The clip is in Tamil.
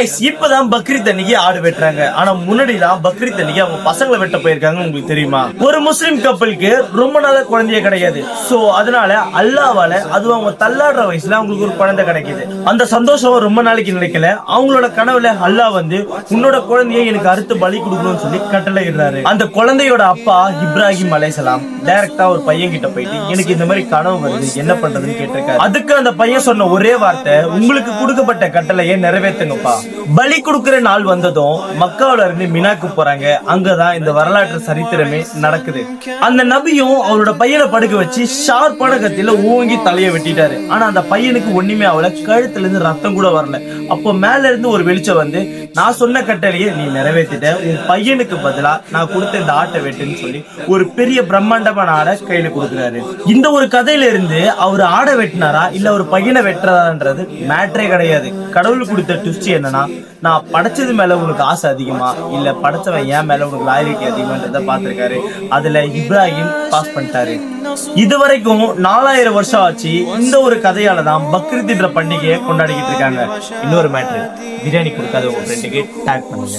இப்பதான் பக்ரீத் அன்னைக்கு ஆடு வெட்டுறாங்க. ஆனா முன்னாடிதான் பக்ரீத் அன்னைக்கு அவங்க பசங்களை வெட்ட போயிருக்காங்க. உங்களுக்கு தெரியுமா? ஒரு முஸ்லிம் கப்பலுக்கு ரொம்ப நாள குழந்தைய கிடையாது. சோ அதனால அல்லாவால அது அவங்க தள்ளாடுற வயசுல அவங்களுக்கு ஒரு குழந்தை கிடைக்குது. அந்த சந்தோஷம் ரொம்ப நாளைக்கு நினைக்கல. அவங்களோட கனவுல அல்லாஹ் வந்து உன்னோட குழந்தைய எனக்கு அறுத்து பலி கொடுக்கணும்னு சொல்லி கட்டளை இடுறாரு. அந்த குழந்தையோட அப்பா இப்ராஹிம் அலைஹிஸ்ஸலாம் டைரக்டா ஒரு பையன் கிட்ட போயிட்டு எனக்கு இந்த மாதிரி கனவு வருது, என்ன பண்றதுன்னு கேட்டிருக்காரு. அதுக்கு அந்த பையன் சொன்ன ஒரே வார்த்தை, உங்களுக்கு கொடுக்கப்பட்ட கட்டளையை நிறைவேற்றுங்கப்பா. பலி கொடுக்கிற நாள் வந்ததும் மக்காவில இருந்து மினாக்கு போறாங்க. அங்கதான் இந்த வரலாற்று சரித்திரமே நடக்குது. அந்த நபியும் அவரோட பையனை படுக்க வச்சு ஷார்ப்பான கத்தியில ஓங்கி தலையை வெட்டிட்டாரு. ஆனா அந்த பையனுக்கு ஒண்ணுமே ஆகல, கழுத்துல இருந்து ரத்தம் கூட வரல. அப்போ மேல இருந்து ஒரு வெளிச்சம் வந்து, நான் சொன்ன கட்டளையை நீ நிறைவேற்றிட்ட, உன் பையனுக்கு பதிலா நான் கொடுத்த இந்த ஆட்டை வெட்டுன்னு சொல்லி ஒரு பெரிய பிரம்மாண்டமான ஆடை கையில கொடுக்குறாரு. இந்த ஒரு கதையில இருந்து அவர் ஆடை வெட்டினாரா இல்ல ஒரு பையனை வெட்டுறான்றது மேட்டரே கிடையாது. கடவுள் கொடுத்த ட்விஸ்ட் என்னன்னா, நான் படைச்சது மேல உனக்கு ஆசை அதிகமா இல்ல படைச்சவன் ஏன் மேல உனக்கு லாயலிட்டி அதிகமான்றத பாத்திருக்காரு. அதுல இப்ராஹிம் பாஸ் பண்ணிட்டாரு. இது வரைக்கும் 4000 வருஷம் ஆச்சு. இந்த ஒரு கதையால தான் பக்ரீத் என்ற பண்டிகையை கொண்டாடிக்கிட்டு இருக்காங்க. இன்னொரு மேட்ரு, பிரியாணி கொடுக்காத உங்க ஃப்ரெண்டுக்கு டேக் பண்ணுங்க.